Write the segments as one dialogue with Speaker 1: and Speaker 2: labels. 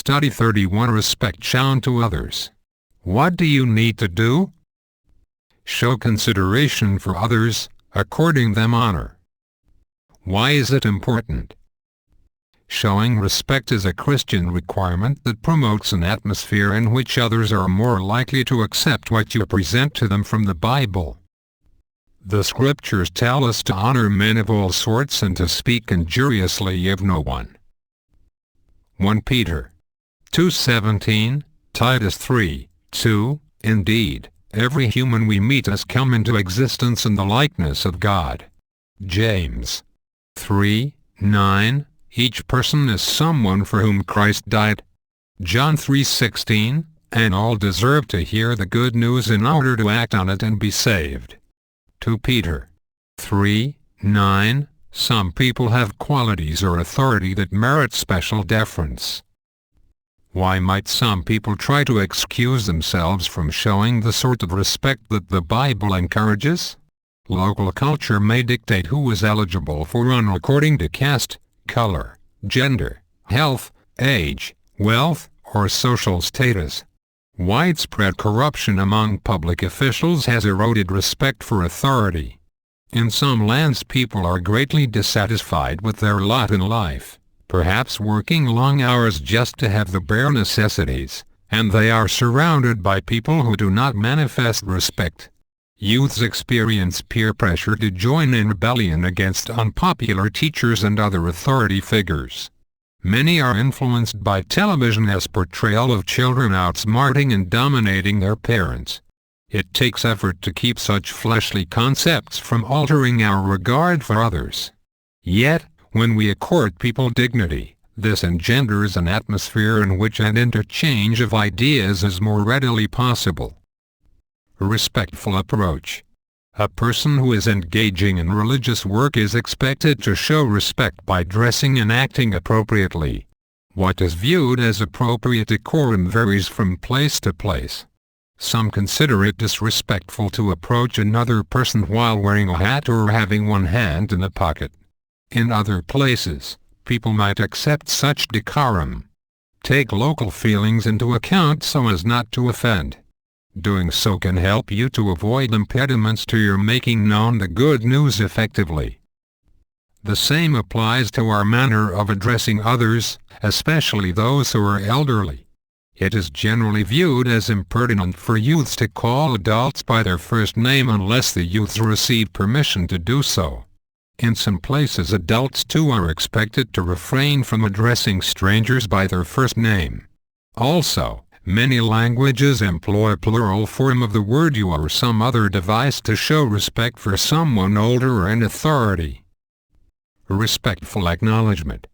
Speaker 1: Study 31. Respect shown to others. What do you need to do? Show consideration for others, according them honor. Why is it important? Showing respect is a Christian requirement that promotes an atmosphere in which others are more likely to accept what you present to them from the Bible. The Scriptures tell us to honor men of all sorts and to speak injuriously of no one. 1 Peter 2:17, Titus 3:2, Indeed, every human we meet has come into existence in the likeness of God. James 3:9, Each person is someone for whom Christ died. John 3:16, and all deserve to hear the good news in order to act on it and be saved. 2 Peter 3:9, Some people have qualities or authority that merit special deference. Why might some people try to excuse themselves from showing the sort of respect that the Bible encourages? Local culture may dictate who is eligible for honor according to caste, color, gender, health, age, wealth, or social status. Widespread corruption among public officials has eroded respect for authority. In some lands people are greatly dissatisfied with their lot in life, perhaps working long hours just to have the bare necessities, and they are surrounded by people who do not manifest respect. Youths experience peer pressure to join in rebellion against unpopular teachers and other authority figures. Many are influenced by television's portrayal of children outsmarting and dominating their parents. It takes effort to keep such fleshly concepts from altering our regard for others. Yet, when we accord people dignity, this engenders an atmosphere in which an interchange of ideas is more readily possible. Respectful approach. A person who is engaging in religious work is expected to show respect by dressing and acting appropriately. What is viewed as appropriate decorum varies from place to place. Some consider it disrespectful to approach another person while wearing a hat or having one hand in a pocket. In other places, people might accept such decorum. Take local feelings into account so as not to offend. Doing so can help you to avoid impediments to your making known the good news effectively. The same applies to our manner of addressing others, especially those who are elderly. It is generally viewed as impertinent for youths to call adults by their first name unless the youths receive permission to do so. In some places adults too are expected to refrain from addressing strangers by their first name. Also, many languages employ plural form of the word you or some other device to show respect for someone older or in authority. Respectful acknowledgement.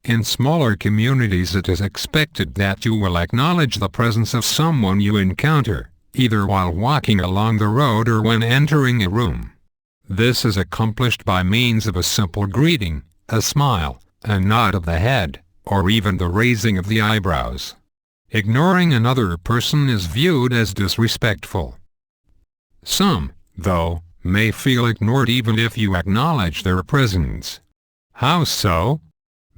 Speaker 1: In smaller communities it is expected that you will acknowledge the presence of someone you encounter, either while walking along the road or when entering a room. This is accomplished by means of a simple greeting, a smile, a nod of the head, or even the raising of the eyebrows. Ignoring another person is viewed as disrespectful. Some, though, may feel ignored even if you acknowledge their presence. How so?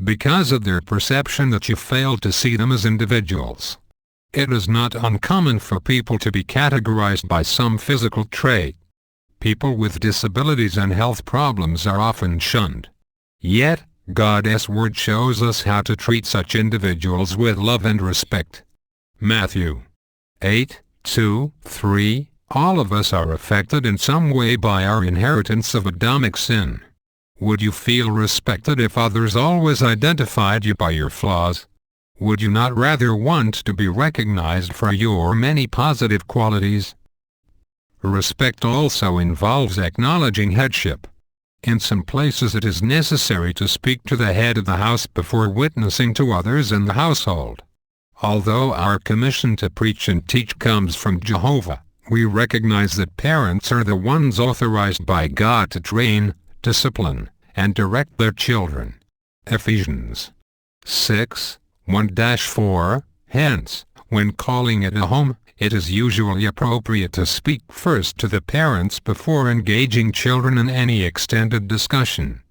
Speaker 1: Because of their perception that you failed to see them as individuals. It is not uncommon for people to be categorized by some physical trait. People with disabilities and health problems are often shunned. Yet, God's Word shows us how to treat such individuals with love and respect. Matthew 8:2-3, All of us are affected in some way by our inheritance of Adamic sin. Would you feel respected if others always identified you by your flaws? Would you not rather want to be recognized for your many positive qualities? Respect also involves acknowledging headship. In some places it is necessary to speak to the head of the house before witnessing to others in the household. Although our commission to preach and teach comes from Jehovah, we recognize that parents are the ones authorized by God to train, discipline, and direct their children. Ephesians 6:1-4. Hence, when calling it a home, it is usually appropriate to speak first to the parents before engaging children in any extended discussion.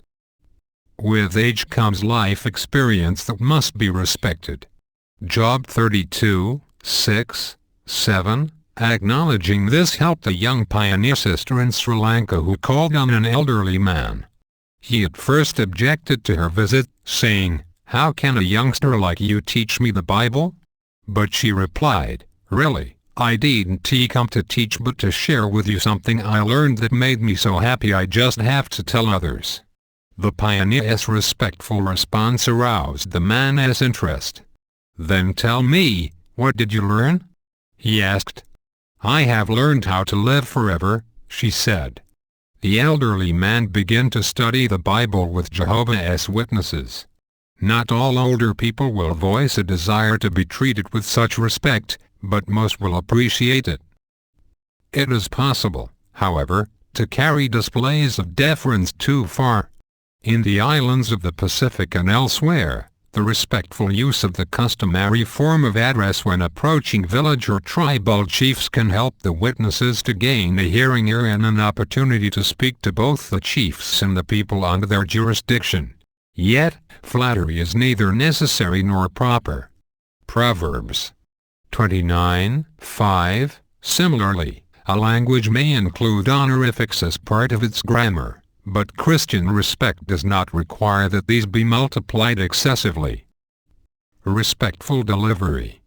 Speaker 1: With age comes life experience that must be respected. Job 32, 6, 7. Acknowledging this helped a young pioneer sister in Sri Lanka who called on an elderly man. He at first objected to her visit, saying, "How can a youngster like you teach me the Bible?" But she replied, "Really, I didn't come to teach but to share with you something I learned that made me so happy I just have to tell others." The pioneer's respectful response aroused the man's interest. "Then tell me, what did you learn?" he asked. "I have learned how to live forever," she said. The elderly man began to study the Bible with Jehovah's Witnesses. Not all older people will voice a desire to be treated with such respect, but most will appreciate it. It is possible, however, to carry displays of deference too far. In the islands of the Pacific and elsewhere, the respectful use of the customary form of address when approaching village or tribal chiefs can help the witnesses to gain a hearing ear and an opportunity to speak to both the chiefs and the people under their jurisdiction. Yet, flattery is neither necessary nor proper. Proverbs 29:5. Similarly, a language may include honorifics as part of its grammar, but Christian respect does not require that these be multiplied excessively. Respectful delivery.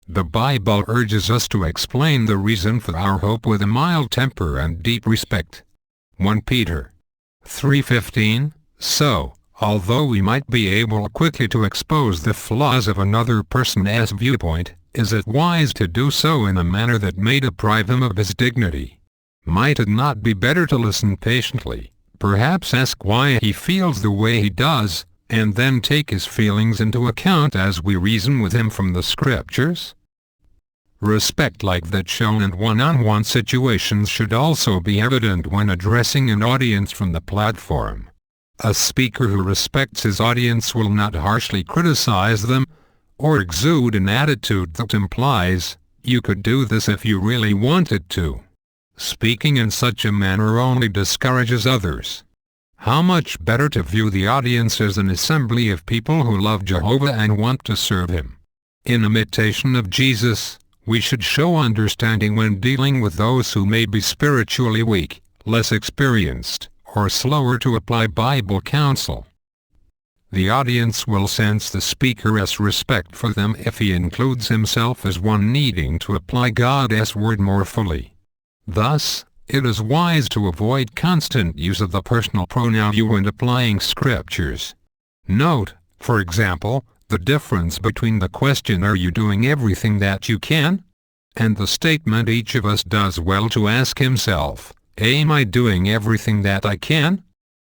Speaker 1: The Bible urges us to explain the reason for our hope with a mild temper and deep respect. 1 Peter 3:15. So, although we might be able quickly to expose the flaws of another person's viewpoint, is it wise to do so in a manner that may deprive him of his dignity? Might it not be better to listen patiently, perhaps ask why he feels the way he does, and then take his feelings into account as we reason with him from the Scriptures? Respect like that shown in one-on-one situations should also be evident when addressing an audience from the platform. A speaker who respects his audience will not harshly criticize them, or exude an attitude that implies, "You could do this if you really wanted to." Speaking in such a manner only discourages others. How much better to view the audience as an assembly of people who love Jehovah and want to serve Him. In imitation of Jesus, we should show understanding when dealing with those who may be spiritually weak, less experienced, or slower to apply Bible counsel. The audience will sense the speaker's respect for them if he includes himself as one needing to apply God's word more fully. Thus, it is wise to avoid constant use of the personal pronoun you when applying Scriptures. Note, for example, the difference between the question "Are you doing everything that you can?" and the statement each of us does well to ask himself, "Am I doing everything that I can?"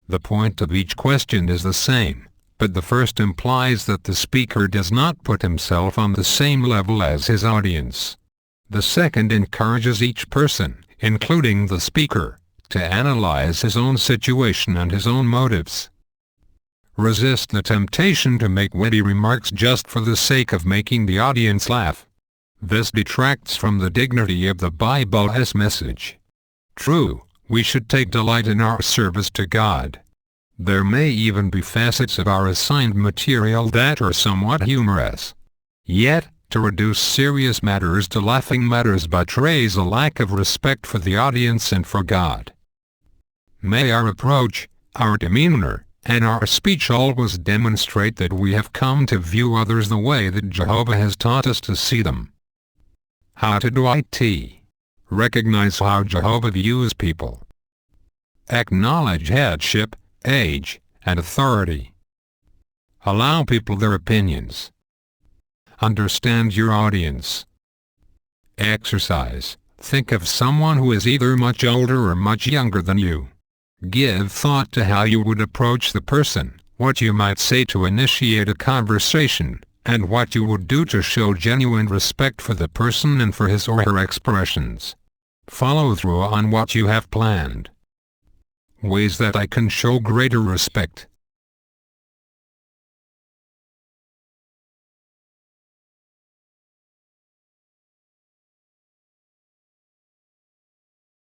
Speaker 1: The point of each question is the same, but the first implies that the speaker does not put himself on the same level as his audience. The second encourages each person, including the speaker, to analyze his own situation and his own motives. Resist the temptation to make witty remarks just for the sake of making the audience laugh. This detracts from the dignity of the Bible's message. True, we should take delight in our service to God. There may even be facets of our assigned material that are somewhat humorous. Yet, to reduce serious matters to laughing matters betrays a lack of respect for the audience and for God. May our approach, our demeanor, and our speech always demonstrate that we have come to view others the way that Jehovah has taught us to see them. How to do it. Recognize how Jehovah views people. Acknowledge headship, age, and authority. Allow people their opinions. Understand your audience. Exercise. Think of someone who is either much older or much younger than you. Give thought to how you would approach the person, what you might say to initiate a conversation, and what you would do to show genuine respect for the person and for his or her expressions. Follow through on what you have planned. Ways that I can show greater respect.